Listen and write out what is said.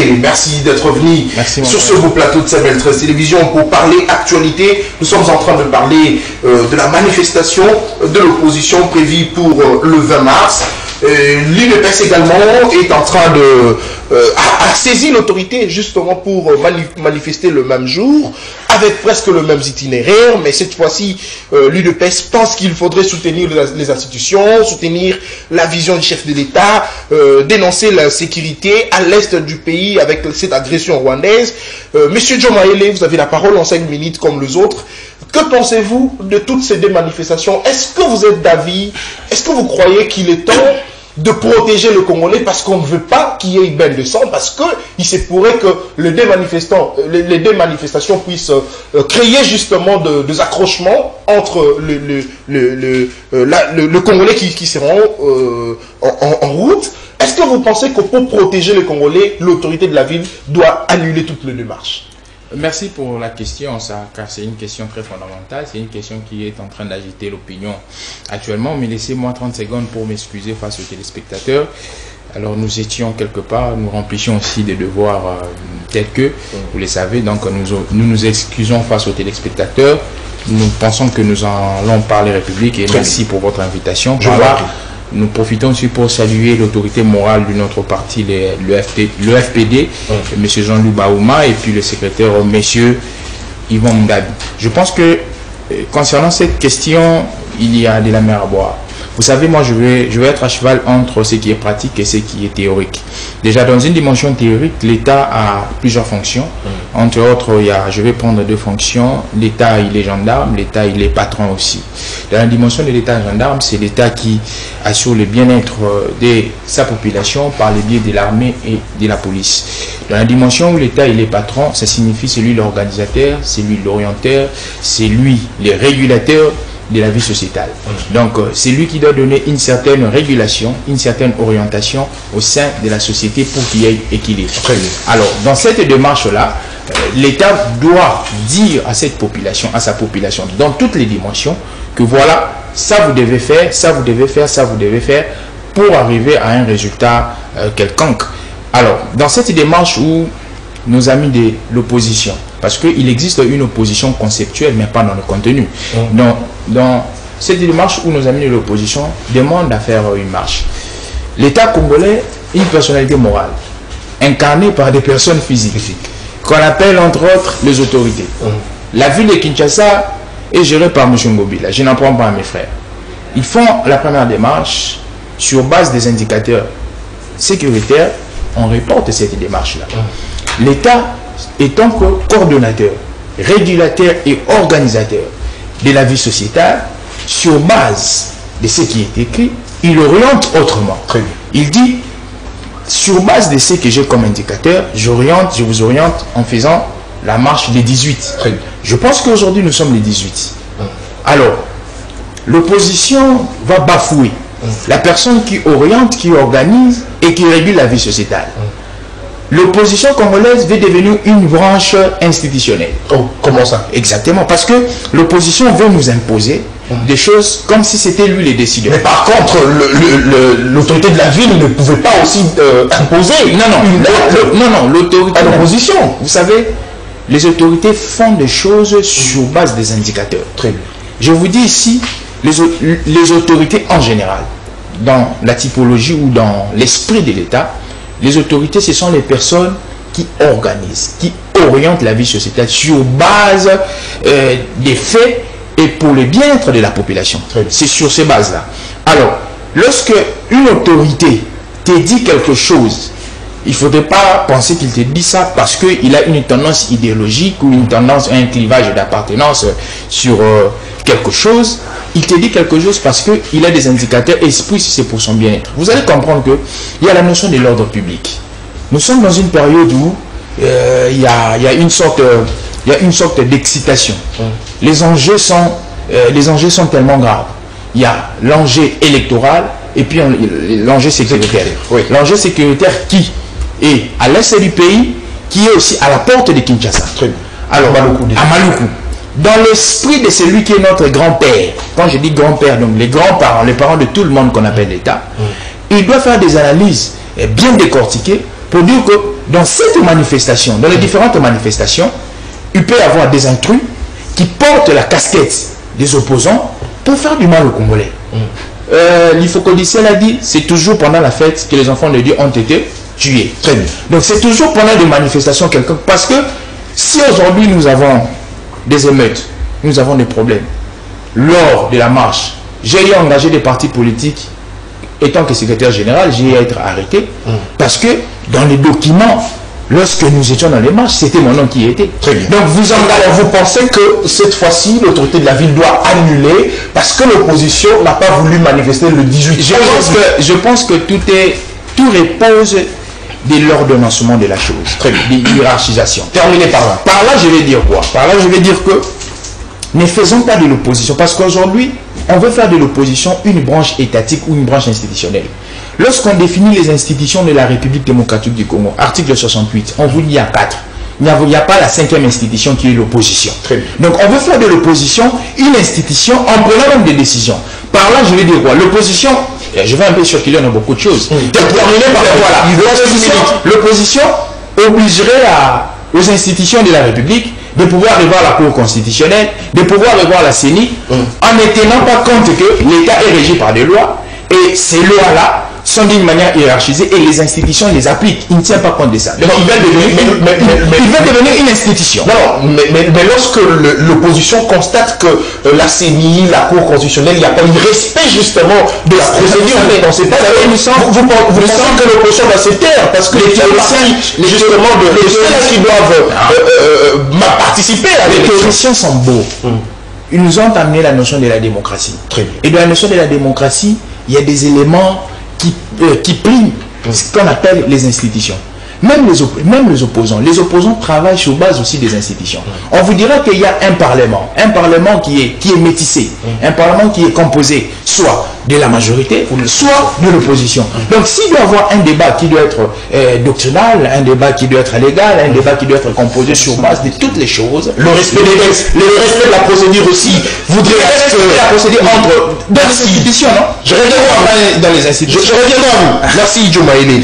Congolais, merci d'être venu sur ce beau plateau de Samuel 13 Télévision pour parler actualité. Nous sommes en train de parler de la manifestation de l'opposition prévue pour le 20 mars. L'UDPS également est en train de a saisi l'autorité justement pour manifester le même jour avec presque le même itinéraire, mais cette fois-ci l'UDPS pense qu'il faudrait soutenir les institutions, soutenir la vision du chef de l'État, dénoncer la sécurité à l'est du pays avec cette agression rwandaise. Monsieur John Maele, vous avez la parole en 5 minutes comme les autres. Que pensez-vous de toutes ces deux manifestations? Est-ce que vous êtes d'avis? Est-ce que vous croyez qu'il est temps de protéger le Congolais parce qu'on ne veut pas qu'il y ait une bain de sang, parce qu'il se pourrait que les deux manifestations puissent créer justement des accrochements entre le Congolais qui seront en route? Est-ce que vous pensez que pour protéger les Congolais, l'autorité de la ville doit annuler toutes les démarches? Merci pour la question, car c'est une question très fondamentale, c'est une question qui est en train d'agiter l'opinion actuellement, mais laissez-moi 30 secondes pour m'excuser face aux téléspectateurs. Alors nous étions quelque part, nous remplissions aussi des devoirs tels que, vous le savez, donc nous excusons face aux téléspectateurs, nous pensons que nous allons parler République et merci pour votre invitation. Nous profitons aussi pour saluer l'autorité morale de notre parti, le FPD, M. Jean-Louis Baouma, et puis le secrétaire, M. Yvon Mdabi. Je pense que concernant cette question, il y a de la mer à boire. Vous savez, moi, je vais être à cheval entre ce qui est pratique et ce qui est théorique. Déjà, dans une dimension théorique, l'État a plusieurs fonctions. Entre autres, je vais prendre 2 fonctions. L'État, il est gendarme. L'État, il est patron aussi. Dans la dimension de l'État gendarme, c'est l'État qui assure le bien-être de sa population par le biais de l'armée et de la police. Dans la dimension où l'État, il est patron, ça signifie c'est lui l'organisateur, c'est lui l'orienteur, c'est lui le régulateur de la vie sociétale. Donc, c'est lui qui doit donner une certaine régulation, une certaine orientation au sein de la société pour qu'il y ait équilibre. Alors, dans cette démarche-là, l'État doit dire à cette population, à sa population, dans toutes les dimensions, que voilà, ça vous devez faire, ça vous devez faire, ça vous devez faire, pour arriver à un résultat quelconque. Alors, dans cette démarche où nos amis de l'opposition, parce qu'il existe une opposition conceptuelle, mais pas dans le contenu. Dans cette démarche où nos amis de l'opposition demandent à faire une marche, l'État congolais est une personnalité morale, incarnée par des personnes physiques, qu'on appelle entre autres les autorités. La ville de Kinshasa est gérée par M. Ngobila, je n'en prends pas à mes frères. Ils font la première démarche sur base des indicateurs sécuritaires, on reporte cette démarche-là. L'État étant coordonnateur, régulateur et organisateur de la vie sociétale, sur base de ce qui est écrit, il oriente autrement. Il dit, sur base de ce que j'ai comme indicateur, je vous oriente en faisant la marche des 18. Je pense qu'aujourd'hui nous sommes les 18. Alors, l'opposition va bafouer la personne qui oriente, qui organise et qui régule la vie sociétale. L'opposition congolaise veut devenir une branche institutionnelle. Comment ça? Exactement, parce que l'opposition veut nous imposer des choses comme si c'était lui les décideurs. Mais par contre, l'autorité de la ville ne pouvait pas aussi imposer. Non, l'autorité à l'opposition. Vous savez, les autorités font des choses sur base des indicateurs. Très bien. Je vous dis ici, les autorités en général, dans la typologie ou dans l'esprit de l'État, les autorités, ce sont les personnes qui organisent, qui orientent la vie sociétale sur base des faits et pour le bien-être de la population. C'est sur ces bases-là. Alors, lorsque une autorité te dit quelque chose, il ne faudrait pas penser qu'il te dit ça parce qu'il a une tendance idéologique ou une tendance, un clivage d'appartenance sur quelque chose. Il te dit quelque chose parce qu'il a des indicateurs et puis c'est pour son bien-être. Vous allez comprendre qu'il y a la notion de l'ordre public. Nous sommes dans une période où il y a une sorte d'excitation. Les enjeux sont tellement graves. Il y a l'enjeu électoral et puis l'enjeu sécuritaire. L'enjeu sécuritaire qui est à l'est du pays, qui est aussi à la porte de Kinshasa. Alors, à Maluku. Dans l'esprit de celui qui est notre grand-père, quand je dis grand-père, donc les grands-parents, les parents de tout le monde qu'on appelle l'État, il doit faire des analyses bien décortiquées pour dire que dans cette manifestation, dans les différentes manifestations, il peut y avoir des intrus qui portent la casquette des opposants pour faire du mal aux Congolais. L'Ifocodicien l'a dit, c'est toujours pendant la fête que les enfants de Dieu ont été tués. Très bien. Donc c'est toujours pendant des manifestations quelqu'un. Parce que si aujourd'hui nous avons des émeutes, nous avons des problèmes, lors de la marche, j'ai engagé des partis politiques, étant que secrétaire général, j'ai été arrêté, parce que dans les documents, lorsque nous étions dans les marches, c'était mon nom qui était. Très bien. Donc vous pensez que cette fois-ci, l'autorité de la ville doit annuler parce que l'opposition n'a pas voulu manifester le 18 juin. Je pense que tout repose de l'ordonnancement de la chose. Très bien. De l'hierarchisation. Terminé par là. Par là, je vais dire quoi? Par là, je vais dire que ne faisons pas de l'opposition. Parce qu'aujourd'hui, on veut faire de l'opposition une branche étatique ou une branche institutionnelle. Lorsqu'on définit les institutions de la République démocratique du Congo, article 68, on vous dit il y a 4. Il n'y a pas la 5e institution qui est l'opposition. Donc on veut faire de l'opposition une institution en prenant même des décisions. Par là, je vais dire quoi? L'opposition, je vais un peu circuler dans beaucoup de choses. L'opposition obligerait aux institutions de la République de pouvoir revoir la Cour constitutionnelle, de pouvoir revoir la CENI, en ne tenant pas compte que l'État est régi par des lois, et ces lois-là sont d'une manière hiérarchisée et les institutions les appliquent. Ils ne tiennent pas compte de ça. Donc ils veulent devenir une institution. Non, mais lorsque l'opposition constate que la CENI, la Cour constitutionnelle, il n'y a pas eu respect justement de la procédure, vous pensez que l'opposition va se taire parce que les théoriciens justement de ceux qui doivent participer avec les théoriciens sont beaux. Ils nous ont amené la notion de la démocratie. Très bien. Et dans la notion de la démocratie, il y a des éléments qui priment ce qu'on appelle les institutions. Même les opposants travaillent sur base aussi des institutions. On vous dira qu'il y a un parlement qui est métissé, un parlement qui est composé soit de la majorité, soit de l'opposition. Donc s'il doit y avoir un débat qui doit être doctrinal, un débat qui doit être légal, un débat qui doit être composé sur base de toutes les choses, le respect des textes, le respect de la procédure aussi, voudrait la procédure dans les institutions, non? Je reviendrai dans les institutions. Je reviendrai à vous. Merci, Djomaïlé.